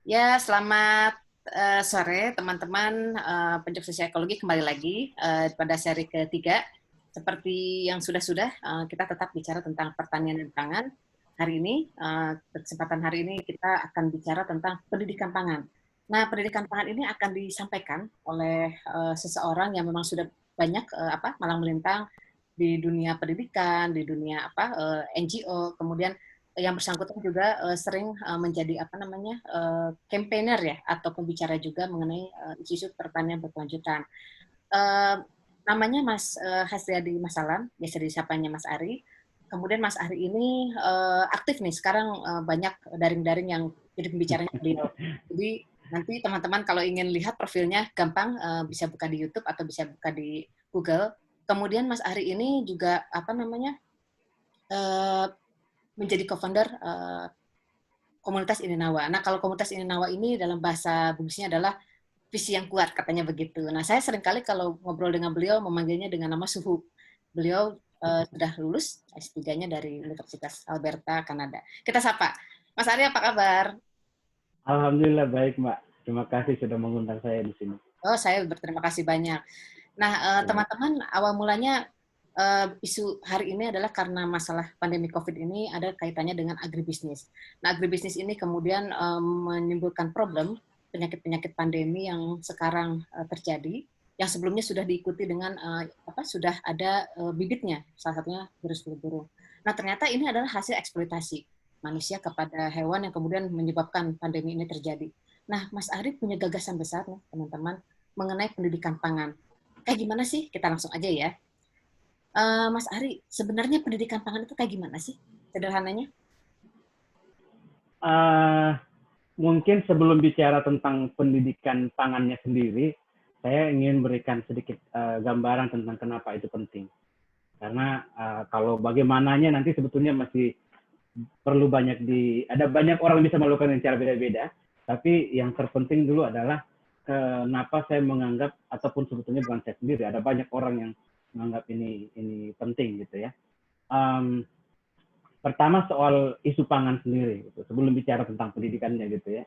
Ya, selamat sore teman-teman penjurus psikologi, kembali lagi pada seri ketiga. Seperti yang sudah-sudah, kita tetap bicara tentang pertanian dan pangan. Hari ini, kesempatan hari ini kita akan bicara tentang pendidikan pangan. Nah, pendidikan pangan ini akan disampaikan oleh seseorang yang memang sudah banyak malang melintang di dunia pendidikan, di dunia NGO, kemudian yang bersangkutan juga sering menjadi campaigner ya atau pembicara juga mengenai isu-isu pertanian berkelanjutan. Eh, Namanya Mas Hasriadi Masalam, biasa disapanya Mas Ari. Kemudian Mas Ari ini aktif nih sekarang, banyak daring-daring yang jadi pembicaranya beliau. Jadi nanti teman-teman kalau ingin lihat profilnya gampang, bisa buka di YouTube atau bisa buka di Google. Kemudian Mas Ari ini juga eh, menjadi co-founder komunitas Ininawa. Nah, kalau komunitas Ininawa ini dalam bahasa Bugisnya adalah visi yang kuat, katanya begitu. Nah, saya seringkali kalau ngobrol dengan beliau memanggilnya dengan nama Suhu. Beliau sudah lulus S3-nya dari Universitas Alberta, Kanada. Kita sapa. Mas Ari, apa kabar? Alhamdulillah baik, Mbak. Terima kasih sudah mengundang saya di sini. Oh, saya berterima kasih banyak. Nah, Ya. teman-teman, awal mulanya isu hari ini adalah karena masalah pandemi COVID ini ada kaitannya dengan agribisnis. Nah, agribisnis ini kemudian menimbulkan problem penyakit-penyakit pandemi yang sekarang terjadi, yang sebelumnya sudah diikuti dengan sudah ada bibitnya, salah satunya virus flu burung. Nah, ternyata ini adalah hasil eksploitasi manusia kepada hewan yang kemudian menyebabkan pandemi ini terjadi. Nah, Mas Ari punya gagasan besar nih, teman-teman, mengenai pendidikan pangan. Kayak gimana sih? Kita langsung aja ya. Mas Ari, sebenarnya pendidikan pangan itu kayak gimana sih? Sederhananya? Uh, Mungkin sebelum bicara tentang pendidikan pangannya sendiri, saya ingin berikan sedikit gambaran tentang kenapa itu penting. Karena kalau bagaimananya nanti sebetulnya masih perlu ada banyak orang bisa melakukan dengan cara beda-beda. Tapi yang terpenting dulu adalah kenapa saya menganggap ataupun sebetulnya bukan saya sendiri, ada banyak orang yang menganggap ini penting gitu ya. Um, Pertama soal isu pangan sendiri, gitu. Sebelum bicara tentang pendidikannya gitu ya.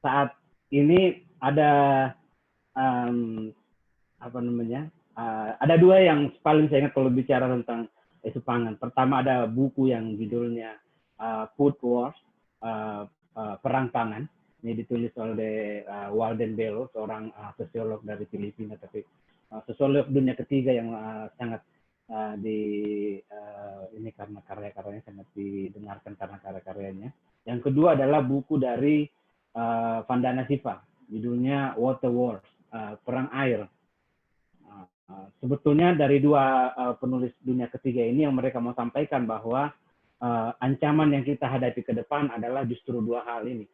Saat ini ada um, apa namanya? Ada dua yang paling saya ingat kalau bicara tentang isu pangan. Pertama ada buku yang judulnya Food Wars, uh, Perang Pangan. Ini ditulis oleh Walden Bello, seorang sosiolog dari Filipina, tapi sosiolog dunia ketiga yang sangat di ini karena karya-karyanya sangat didengarkan karena karya-karyanya. Yang kedua adalah buku dari Vandana Shiva, judulnya Water Wars, Perang Air. Sebetulnya dari dua penulis dunia ketiga ini yang mereka mau sampaikan bahwa ancaman yang kita hadapi ke depan adalah justru dua hal ini.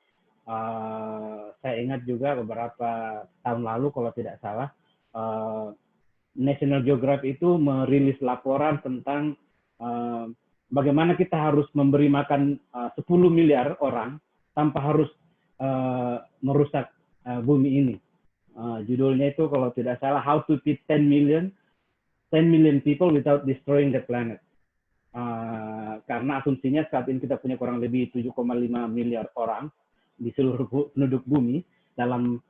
Saya ingat juga beberapa tahun lalu kalau tidak salah, National Geographic itu merilis laporan tentang bagaimana kita harus memberi makan 10 miliar orang tanpa harus merusak bumi ini. Judulnya itu kalau tidak salah How to Feed 10 million people without destroying the planet. Karena asumsinya saat ini kita punya kurang lebih 7,5 miliar orang di seluruh penduduk bumi. Dalam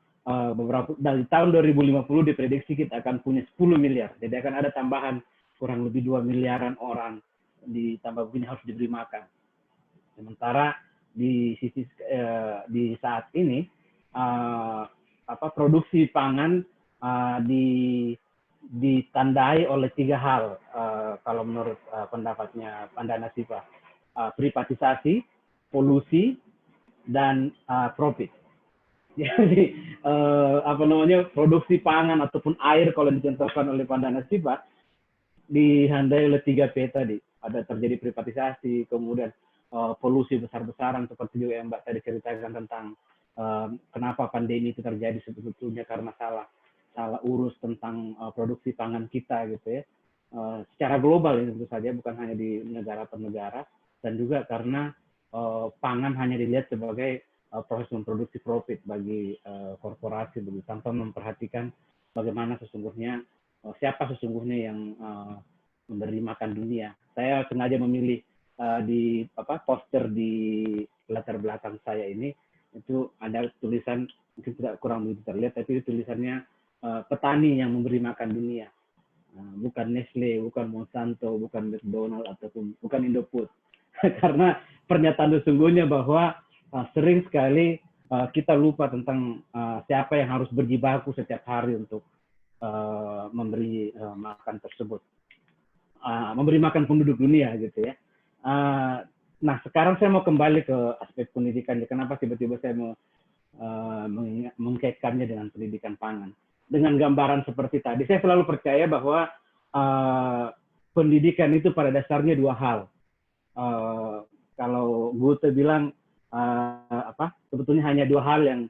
dari tahun 2050 diprediksi kita akan punya 10 miliar. Jadi akan ada tambahan kurang lebih 2 miliaran orang ditambah begini harus diberi makan. Sementara di saat ini produksi pangan ditandai oleh tiga hal kalau menurut pendapatnya Pandana Siva, privatisasi, polusi, dan profit. Jadi produksi pangan ataupun air kalau dicontohkan oleh Pandana Siva dihandai oleh 3P tadi. Ada terjadi privatisasi, kemudian polusi besar-besaran seperti juga yang Mbak tadi ceritakan tentang kenapa pandemi itu terjadi sebetulnya karena salah urus tentang produksi pangan kita gitu ya. Secara global ini tentu saja bukan hanya di negara per negara, dan juga karena pangan hanya dilihat sebagai proses memproduksi profit bagi korporasi begitu, tanpa memperhatikan bagaimana sesungguhnya siapa sesungguhnya yang memberi makan dunia. Saya sengaja memilih di poster di latar belakang saya ini Itu ada tulisan, mungkin tidak kurang begitu terlihat, tapi tulisannya petani yang memberi makan dunia. Bukan Nestle, bukan Monsanto, bukan McDonald, ataupun bukan Indofood. Karena pernyataan sesungguhnya bahwa sering sekali kita lupa tentang siapa yang harus berjibaku setiap hari untuk memberi makan tersebut, memberi makan penduduk dunia gitu ya. Nah, sekarang saya mau kembali ke aspek pendidikan. Kenapa tiba-tiba saya mau mengkaitkannya dengan pendidikan pangan? Dengan gambaran seperti tadi, saya selalu percaya bahwa pendidikan itu pada dasarnya dua hal. Kalau Goethe bilang sebetulnya hanya dua hal yang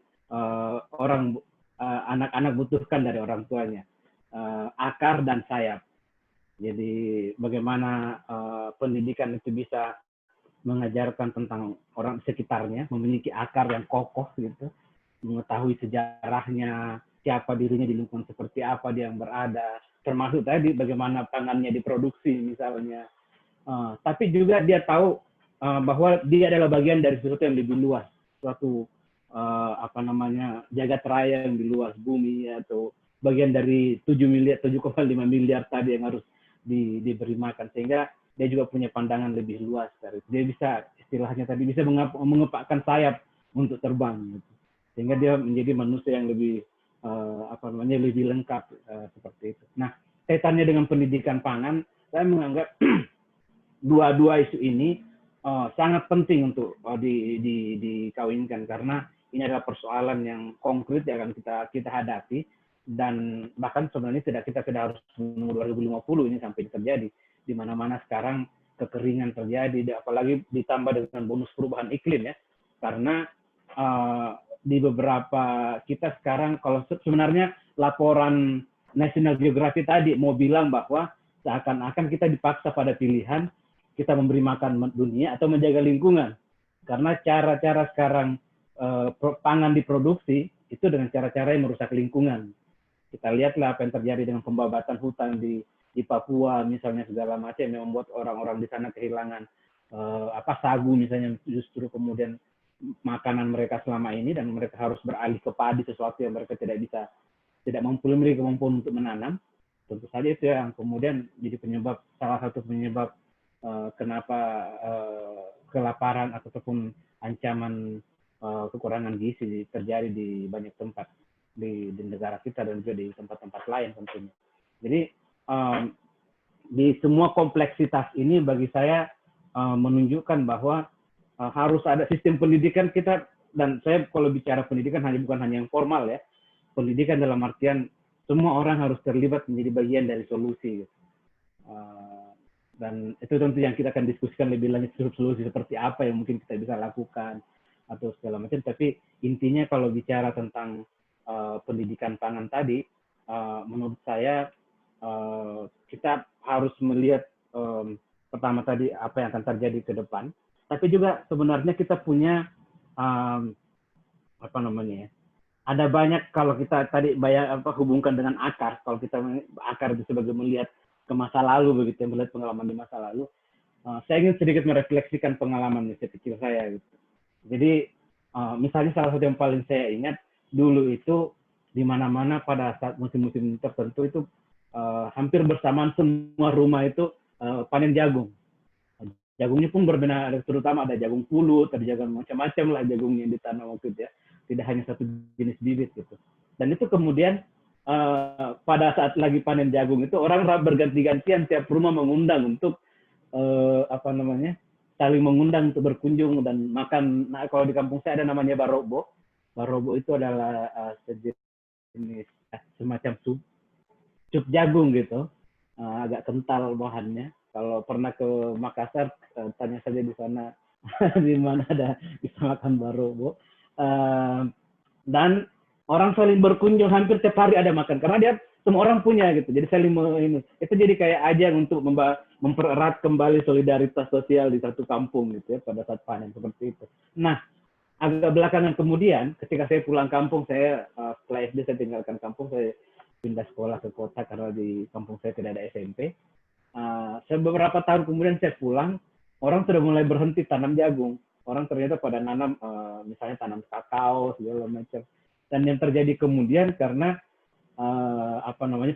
anak-anak butuhkan dari orang tuanya, akar dan sayap. Jadi bagaimana pendidikan itu bisa mengajarkan tentang orang sekitarnya, memiliki akar yang kokoh gitu, mengetahui sejarahnya, siapa dirinya di lingkungan seperti apa dia yang berada, termasuk tadi bagaimana pangannya diproduksi misalnya. Tapi juga dia tahu bahwa dia adalah bagian dari sesuatu yang lebih luas, suatu jagat raya yang lebih luas, bumi, atau bagian dari 7,5 miliar tadi yang harus diberi makan, sehingga dia juga punya pandangan lebih luas. Dia bisa, istilahnya tadi, bisa mengepakkan sayap untuk terbang, gitu. Sehingga dia menjadi manusia yang lebih lebih lengkap seperti itu. Nah, kaitannya dengan pendidikan pangan, saya menganggap dua isu ini sangat penting untuk dikawinkan, karena ini adalah persoalan yang konkret yang akan kita hadapi, dan bahkan sebenarnya kita tidak harus menunggu 2050 ini sampai terjadi. Di mana-mana sekarang kekeringan terjadi, apalagi ditambah dengan bonus perubahan iklim ya, karena di beberapa kita sekarang, kalau sebenarnya laporan National Geographic tadi mau bilang bahwa seakan-akan kita dipaksa pada pilihan kita memberi makan dunia atau menjaga lingkungan, karena cara-cara sekarang pangan diproduksi itu dengan cara-cara yang merusak lingkungan. Kita lihatlah apa yang terjadi dengan pembabatan hutan di Papua misalnya, segala macam yang membuat orang-orang di sana kehilangan sagu misalnya, justru kemudian makanan mereka selama ini, dan mereka harus beralih ke padi, sesuatu yang mereka tidak memiliki kemampuan untuk menanam. Tentu saja itu yang kemudian jadi salah satu penyebab kenapa kelaparan ataupun ancaman kekurangan gizi terjadi di banyak tempat di negara kita dan juga di tempat-tempat lain tentunya. Jadi di semua kompleksitas ini bagi saya menunjukkan bahwa harus ada sistem pendidikan kita, dan saya kalau bicara pendidikan bukan hanya yang formal ya. Pendidikan dalam artian semua orang harus terlibat menjadi bagian dari solusi. Dan itu tentu yang kita akan diskusikan lebih lanjut, solusi seperti apa yang mungkin kita bisa lakukan atau segala macam. Tapi intinya kalau bicara tentang pendidikan pangan tadi, menurut saya kita harus melihat pertama tadi apa yang akan terjadi ke depan. Tapi juga sebenarnya kita punya ada banyak, kalau kita tadi hubungkan dengan akar, kalau kita akar itu sebagai melihat ke masa lalu begitu, melihat pengalaman di masa lalu. Saya ingin sedikit merefleksikan pengalaman masa kecil saya gitu. Jadi misalnya salah satu yang paling saya ingat dulu itu di mana-mana pada saat musim-musim tertentu itu hampir bersamaan semua rumah itu panen jagung. Jagungnya pun berbeda, terutama ada jagung pulut, ada jagung macam-macam lah jagung yang ditanam waktu itu ya. Tidak hanya satu jenis bibit gitu. Dan itu kemudian pada saat lagi panen jagung itu orang berganti-gantian tiap rumah mengundang untuk saling mengundang untuk berkunjung dan makan. Nah, kalau di kampung saya ada namanya barobo. Barobo itu adalah sejenis semacam sup jagung gitu, agak kental bahannya. Kalau pernah ke Makassar, tanya saja di sana di mana ada bisa makan barobo. Dan orang saling berkunjung, hampir tiap hari ada makan, karena dia semua orang punya gitu. Jadi saling ini. Itu jadi kayak ajang untuk mempererat kembali solidaritas sosial di satu kampung gitu ya pada saat panen seperti itu. Nah, agak belakangan kemudian, ketika saya pulang kampung, saya setelah SD saya tinggalkan kampung, saya pindah sekolah ke kota karena di kampung saya tidak ada SMP. Beberapa tahun kemudian saya pulang, orang sudah mulai berhenti tanam jagung. orang ternyata pada nanam misalnya tanam kakao segala macam. Dan yang terjadi kemudian karena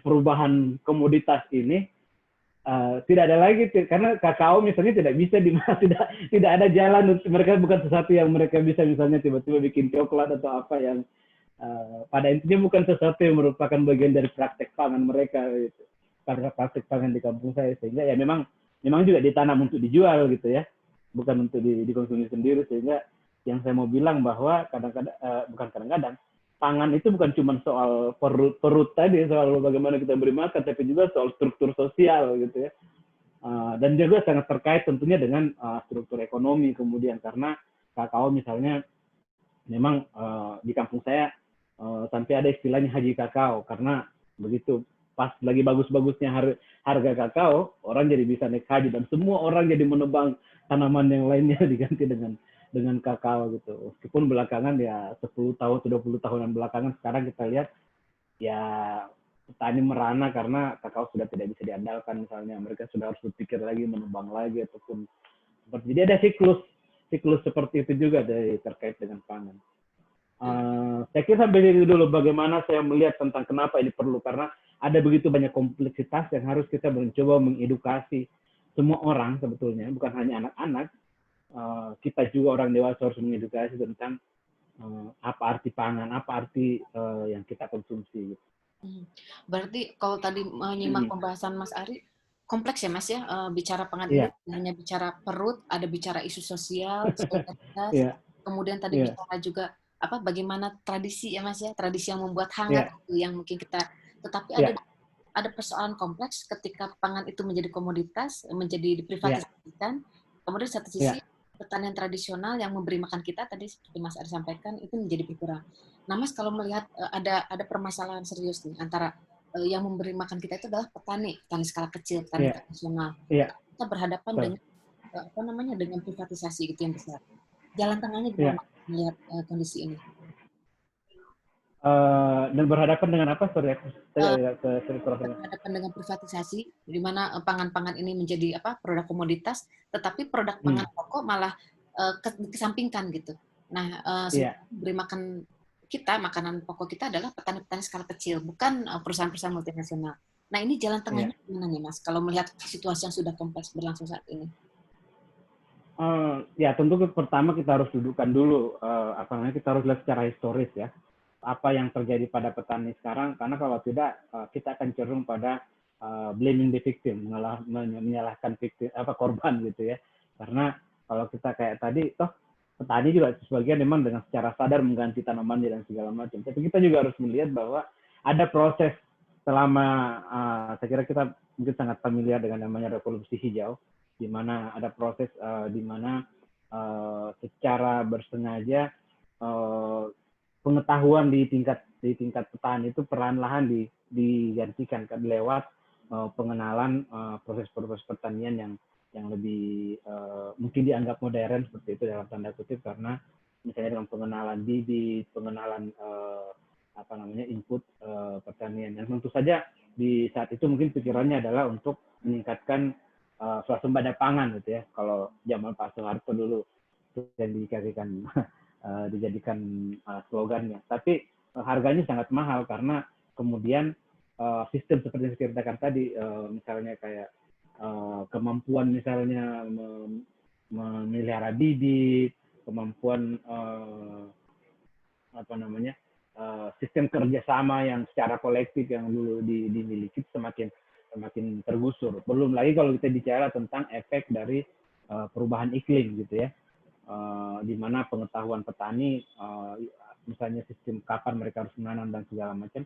perubahan komoditas ini tidak ada lagi karena kakao misalnya tidak bisa tidak ada jalan, mereka bukan sesuatu yang mereka bisa misalnya tiba-tiba bikin coklat atau apa yang pada intinya bukan sesuatu yang merupakan bagian dari praktek pangan mereka gitu. Karena praktek pangan di kampung saya, sehingga ya memang juga ditanam untuk dijual gitu ya, bukan untuk dikonsumsi sendiri. Sehingga yang saya mau bilang bahwa bukan kadang-kadang pangan itu bukan cuma soal perut tadi, soal bagaimana kita beri makan, tapi juga soal struktur sosial gitu ya. Dan juga sangat terkait tentunya dengan struktur ekonomi kemudian, karena kakao misalnya memang di kampung saya sampai ada istilahnya haji kakao, karena begitu pas lagi bagus-bagusnya harga kakao, orang jadi bisa naik haji dan semua orang jadi menebang tanaman yang lainnya diganti dengan kakao gitu. Meskipun belakangan ya 10 tahun, 20 tahunan belakangan sekarang kita lihat ya petani merana karena kakao sudah tidak bisa diandalkan, misalnya mereka sudah harus berpikir lagi menebang lagi ataupun seperti. Jadi ada siklus seperti itu juga terkait dengan pangan. Saya kira sampai dari dulu bagaimana saya melihat tentang kenapa ini perlu, karena ada begitu banyak kompleksitas yang harus kita mencoba mengedukasi semua orang sebetulnya, bukan hanya anak-anak, kita juga orang dewasa harus mengedukasi tentang apa arti pangan, apa arti yang kita konsumsi. Berarti kalau tadi menyimak pembahasan Mas Ari, kompleks ya Mas ya, bicara pangan ini hanya bicara perut, ada bicara isu sosial, solidaritas, kemudian tadi bicara juga bagaimana tradisi ya Mas ya, tradisi yang membuat hangat itu yang mungkin kita, tetapi ada persoalan kompleks ketika pangan itu menjadi komoditas, menjadi diprivatisasikan, kemudian satu sisi pertanian tradisional yang memberi makan kita tadi seperti Mas Ari sampaikan itu menjadi berkurang. Nah Mas, kalau melihat ada permasalahan serius nih antara yang memberi makan kita itu adalah petani skala kecil, petani tradisional. Kita berhadapan dengan dengan privatisasi gitu yang besar. Jalan tengahnya gimana melihat kondisi ini? Dan berhadapan dengan apa? Berhadapan dengan privatisasi, di mana pangan-pangan ini menjadi produk komoditas, tetapi produk pangan pokok malah dikesampingkan gitu. Nah, beri makan kita, makanan pokok kita adalah petani-petani skala kecil, bukan perusahaan-perusahaan multinasional. Nah, ini jalan tengahnya gimana nih, Mas? Kalau melihat situasi yang sudah kompleks berlangsung saat ini. Ya, tentu pertama kita harus dudukkan dulu, kita harus lihat secara historis ya, apa yang terjadi pada petani sekarang, karena kalau tidak kita akan cenderung pada blaming the victim, menyalahkan victim, korban gitu ya. Karena kalau kita kayak tadi, toh petani juga sebagian memang dengan secara sadar mengganti tanamannya dan segala macam. Tapi kita juga harus melihat bahwa ada proses selama, saya kira kita mungkin sangat familiar dengan namanya revolusi hijau, di mana ada proses di mana secara bersengaja pengetahuan di tingkat petani itu perlahan-lahan digantikan lewat pengenalan proses-proses pertanian yang lebih mungkin dianggap modern seperti itu dalam tanda kutip, karena misalnya dengan pengenalan bibit, pengenalan input pertanian, yang tentu saja di saat itu mungkin pikirannya adalah untuk meningkatkan swasembada pangan gitu ya. Kalau zaman Pak Soeharto dulu yang dijadikan slogannya. Tapi harganya sangat mahal karena kemudian sistem seperti yang saya katakan tadi, misalnya kayak kemampuan misalnya memelihara bibit, kemampuan sistem kerjasama yang secara kolektif yang dulu dimiliki semakin tergusur. Belum lagi kalau kita bicara tentang efek dari perubahan iklim gitu ya, di mana pengetahuan petani, misalnya sistem kapan mereka harus menanam dan segala macam,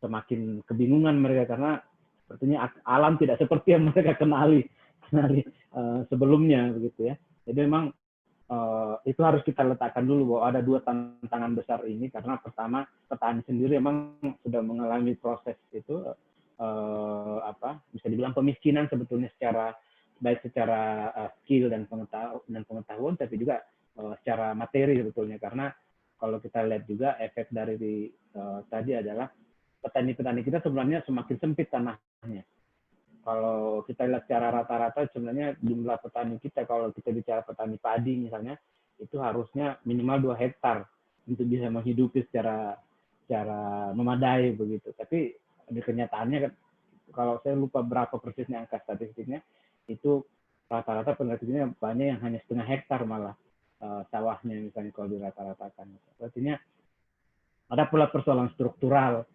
semakin kebingungan mereka karena sepertinya alam tidak seperti yang mereka kenali sebelumnya begitu ya. Jadi memang itu harus kita letakkan dulu bahwa ada dua tantangan besar ini, karena pertama petani sendiri memang sudah mengalami proses itu bisa dibilang pemiskinan sebetulnya baik secara skill dan pengetahuan, tapi juga secara materi sebetulnya, karena kalau kita lihat juga efek dari tadi adalah petani-petani kita sebenarnya semakin sempit tanahnya. Kalau kita lihat secara rata-rata sebenarnya jumlah petani kita, kalau kita bicara petani padi misalnya, itu harusnya minimal 2 hektar untuk bisa menghidupi secara memadai begitu. Tapi di kenyataannya kalau saya lupa berapa persisnya angka statistiknya, itu rata-rata penelitiannya banyak yang hanya setengah hektar malah sawahnya misalnya kalau dirata-ratakan. Artinya ada pula persoalan struktural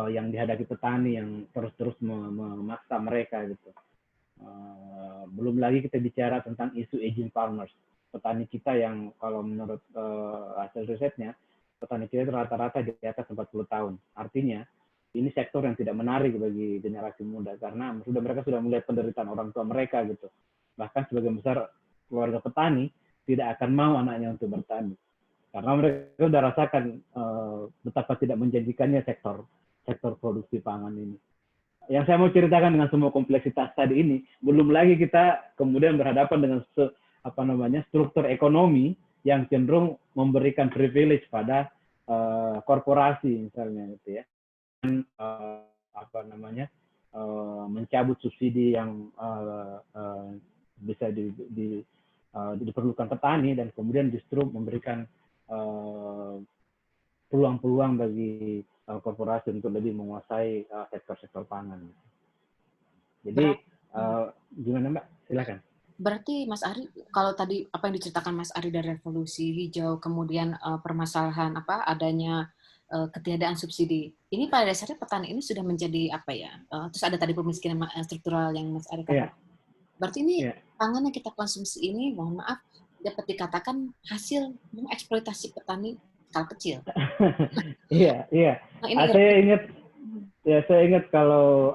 yang dihadapi petani yang terus-terus memaksa mereka gitu. Belum lagi kita bicara tentang isu aging farmers. Petani kita yang kalau menurut hasil risetnya, petani kita itu rata-rata di atas 40 tahun. Artinya, ini sektor yang tidak menarik bagi generasi muda karena mereka sudah melihat penderitaan orang tua mereka gitu. Bahkan sebagian besar keluarga petani tidak akan mau anaknya untuk bertani karena mereka sudah rasakan betapa tidak menjanjikannya sektor produksi pangan ini. Yang saya mau ceritakan dengan semua kompleksitas tadi ini, belum lagi kita kemudian berhadapan dengan struktur ekonomi yang cenderung memberikan privilege pada korporasi misalnya gitu ya. Mencabut subsidi yang bisa diperlukan petani dan kemudian justru memberikan peluang-peluang bagi korporasi untuk lebih menguasai sektor-sektor pangan. Jadi gimana Mbak? Silakan. Berarti Mas Ari, kalau tadi apa yang diceritakan Mas Ari dari revolusi hijau, kemudian permasalahan adanya ketiadaan subsidi, ini pada dasarnya petani ini sudah menjadi apa ya? Terus ada tadi pemiskinan struktural yang Mas Ari katakan. Berarti ini pangan yang kita konsumsi ini, mohon maaf, dapat dikatakan hasil mengeksploitasi petani skala kecil. Iya. Nah, saya ingat kalau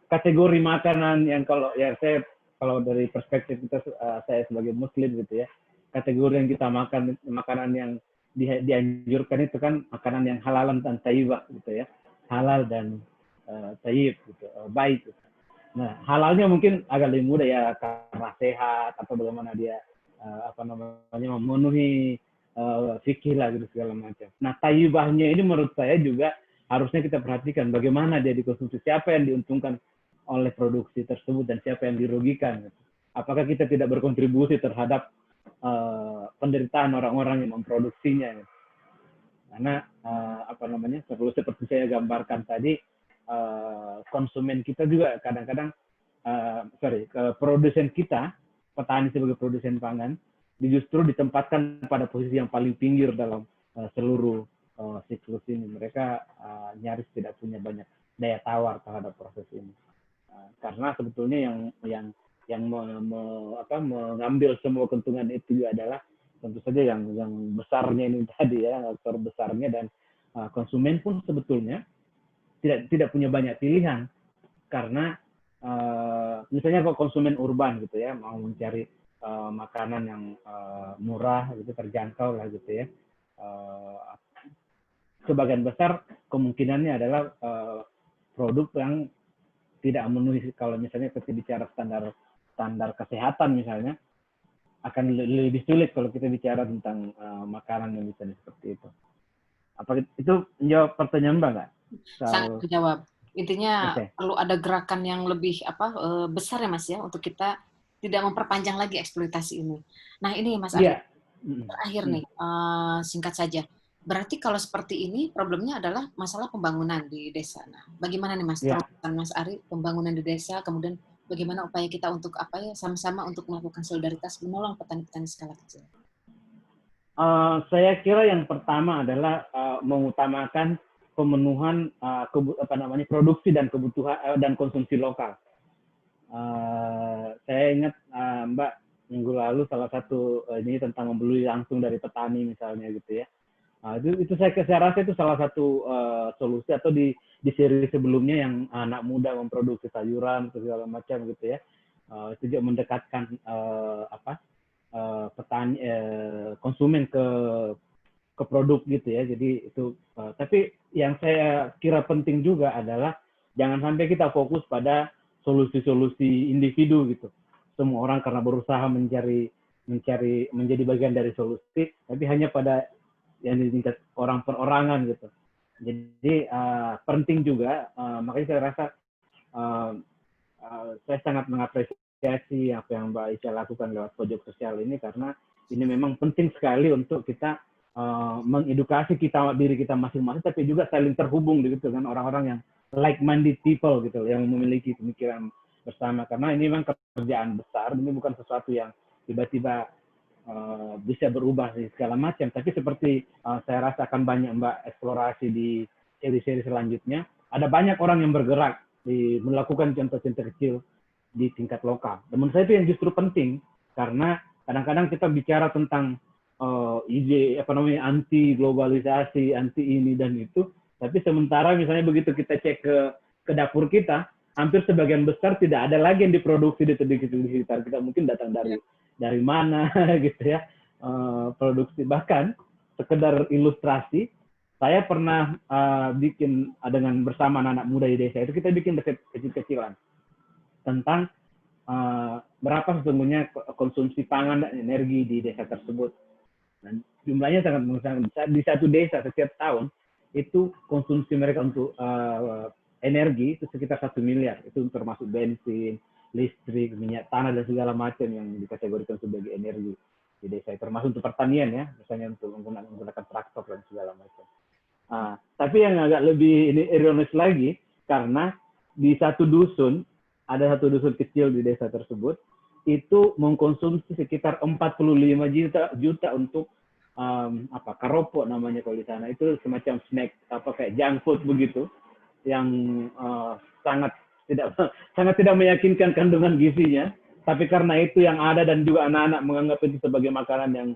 kategori makanan yang kalau dari perspektif kita, saya sebagai Muslim gitu ya, kategori yang kita makan, makanan yang dianjurkan itu kan makanan yang halalan dan thayyibah gitu ya, halal dan thayyib gitu, baik. Gitu. Nah, halalnya mungkin agak lebih mudah ya karena sehat atau bagaimana dia memenuhi fikih lah gitu segala macam. Nah, thayyibahnya ini menurut saya juga harusnya kita perhatikan bagaimana dia dikonsumsi, siapa yang diuntungkan oleh produksi tersebut dan siapa yang dirugikan. Gitu. Apakah kita tidak berkontribusi terhadap penderitaan orang-orang yang memproduksinya? Gitu. Karena seperti saya gambarkan tadi, konsumen kita juga kadang-kadang produsen kita, petani sebagai produsen pangan, justru ditempatkan pada posisi yang paling pinggir dalam seluruh siklus ini. Mereka nyaris tidak punya banyak daya tawar terhadap proses ini. Karena sebetulnya yang mengambil semua keuntungan itu adalah tentu saja yang besarnya ini tadi ya, aktor besarnya, dan konsumen pun sebetulnya tidak punya banyak pilihan karena misalnya kalau konsumen urban gitu ya, mau mencari makanan yang murah gitu, terjangkau lah gitu ya, sebagian besar kemungkinannya adalah produk yang tidak memenuhi, kalau misalnya kita bicara standar kesehatan misalnya, akan lebih sulit kalau kita bicara tentang makanan yang bisa seperti itu. Apa itu menjawab pertanyaan Mbak nggak? Sangat menjawab. Intinya perlu ada gerakan yang lebih besar ya Mas ya, untuk kita tidak memperpanjang lagi eksploitasi ini. Nah ini Mas Ari, terakhir nih, singkat saja. Berarti kalau seperti ini problemnya adalah masalah pembangunan di desa. Nah, bagaimana nih Mas, terusan Mas Ari, pembangunan di desa, kemudian bagaimana upaya kita untuk sama-sama untuk melakukan solidaritas menolong petani-petani skala kecil? Saya kira yang pertama adalah mengutamakan pemenuhan produksi dan kebutuhan dan konsumsi lokal. Saya ingat Mbak minggu lalu salah satu ini tentang membeli langsung dari petani misalnya gitu ya. Itu saya rasa itu salah satu solusi, atau di seri sebelumnya yang anak muda memproduksi sayuran segala macam gitu ya. Itu juga mendekatkan petani konsumen ke produk gitu ya. Jadi itu tapi yang saya kira penting juga adalah jangan sampai kita fokus pada solusi-solusi individu gitu. Semua orang karena berusaha menjadi bagian dari solusi, tapi hanya pada yang di tingkat orang perorangan gitu. Jadi penting juga, makanya saya rasa saya sangat mengapresiasi mengapresiasi apa yang Mbak Isya lakukan lewat pojok sosial ini, karena ini memang penting sekali untuk kita mengedukasi diri kita masing-masing, tapi juga saling terhubung gitu dengan orang-orang yang like-minded people gitu, yang memiliki pemikiran bersama. Karena ini memang kerjaan besar, ini bukan sesuatu yang tiba-tiba bisa berubah di segala macam. Tapi seperti saya rasakan banyak Mbak eksplorasi di seri-seri selanjutnya, ada banyak orang yang bergerak melakukan contoh-contoh kecil di tingkat lokal. Dan menurut saya itu yang justru penting, karena kadang-kadang kita bicara tentang ide anti globalisasi, anti ini dan itu, tapi sementara misalnya begitu kita cek ke dapur kita, hampir sebagian besar tidak ada lagi yang diproduksi di sekitar kita, mungkin datang dari mana gitu ya, produksi. Bahkan sekedar ilustrasi, saya pernah bikin dengan bersama anak-anak muda di desa itu, kita bikin resep kecil-kecilan tentang berapa sesungguhnya konsumsi pangan dan energi di desa tersebut. Dan jumlahnya sangat besar. Di satu desa setiap tahun itu konsumsi mereka untuk energi itu sekitar 1 miliar. Itu termasuk bensin, listrik, minyak tanah, dan segala macam yang dikategorikan sebagai energi di desa. Termasuk untuk pertanian ya, misalnya untuk menggunakan traktor dan segala macam. Tapi yang agak lebih ironis lagi, karena di satu dusun, ada satu dusun kecil di desa tersebut, itu mengkonsumsi sekitar 45 juta untuk karopo namanya kalau di sana. Itu semacam snack, kayak junk food begitu, yang sangat tidak meyakinkan kandungan gizinya. Tapi karena itu yang ada dan juga anak-anak menganggap itu sebagai makanan yang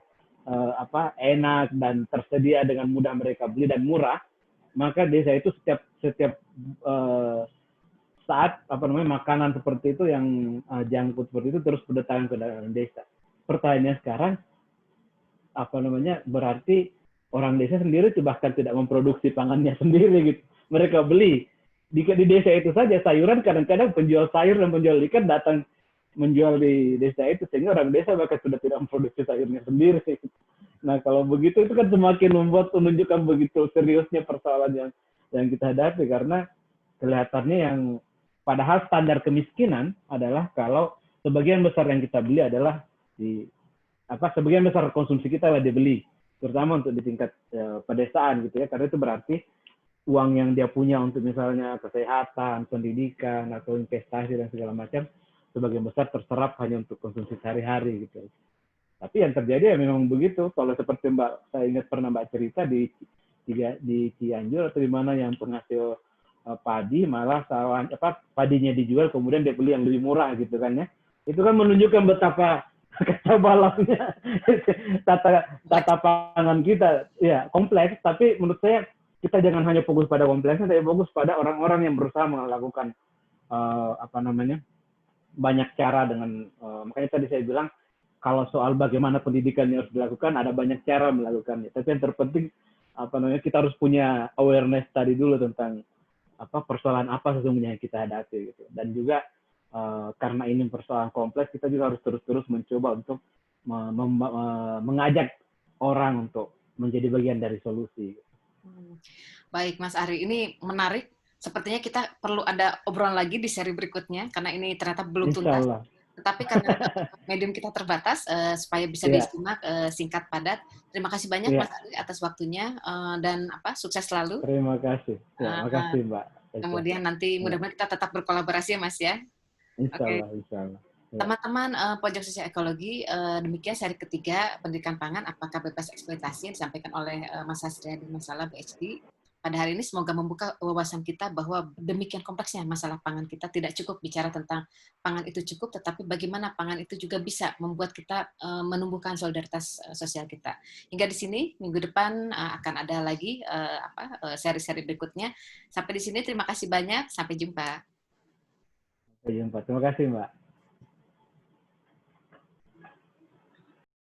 enak dan tersedia dengan mudah mereka beli dan murah, maka desa itu setiap saat makanan seperti itu yang junk food seperti itu terus berdatangan ke dalam desa. Pertanyaannya sekarang berarti orang desa sendiri itu bahkan tidak memproduksi pangannya sendiri gitu. Mereka beli di desa itu saja sayuran, kadang-kadang penjual sayur dan penjual ikan datang menjual di desa itu, sehingga orang desa bahkan sudah tidak memproduksi sayurnya sendiri. Nah, kalau begitu itu kan semakin menunjukkan begitu seriusnya persoalan yang kita hadapi, karena kelihatannya yang padahal standar kemiskinan adalah kalau sebagian besar yang kita beli adalah sebagian besar konsumsi kita adalah dibeli, terutama untuk di tingkat pedesaan gitu ya, karena itu berarti uang yang dia punya untuk misalnya kesehatan, pendidikan, atau investasi dan segala macam, sebagian besar terserap hanya untuk konsumsi sehari-hari gitu. Tapi yang terjadi ya memang begitu. Kalau seperti saya ingat pernah Mbak cerita di Cianjur atau di mana yang penghasil padi, malah padinya dijual kemudian dia beli yang lebih murah gitu kan ya. Itu kan menunjukkan betapa ketebalannya tata pangan kita ya kompleks. Tapi menurut saya kita jangan hanya fokus pada kompleksnya, tapi fokus pada orang-orang yang berusaha melakukan banyak cara dengan makanya tadi saya bilang kalau soal bagaimana pendidikan yang harus dilakukan, ada banyak cara melakukannya. Tapi yang terpenting kita harus punya awareness tadi dulu tentang persoalan apa sesungguhnya yang kita hadapi gitu. Dan juga karena ini persoalan kompleks, kita juga harus terus-terus mencoba untuk mengajak orang untuk menjadi bagian dari solusi. Baik, Mas Ari, ini menarik. Sepertinya kita perlu ada obrolan lagi di seri berikutnya, karena ini ternyata belum tuntas. Tetapi karena medium kita terbatas, supaya bisa disimak singkat padat. Terima kasih banyak Mas Ari atas waktunya, dan sukses selalu. Terima kasih. Terima kasih Mbak. Kemudian nanti mudah-mudahan kita tetap berkolaborasi ya Mas ya. Insya Allah, insya Allah. Teman-teman Pojok Sosial Ekologi, demikian seri ketiga pendidikan pangan apakah bebas eksploitasi yang disampaikan oleh Mas Hasriadi Masalah PhD. Pada hari ini semoga membuka wawasan kita bahwa demikian kompleksnya masalah pangan kita, tidak cukup bicara tentang pangan itu cukup, tetapi bagaimana pangan itu juga bisa membuat kita menumbuhkan solidaritas sosial kita. Hingga di sini minggu depan akan ada lagi seri-seri berikutnya. Sampai di sini terima kasih banyak, sampai jumpa. Sampai jumpa. Terima kasih Mbak.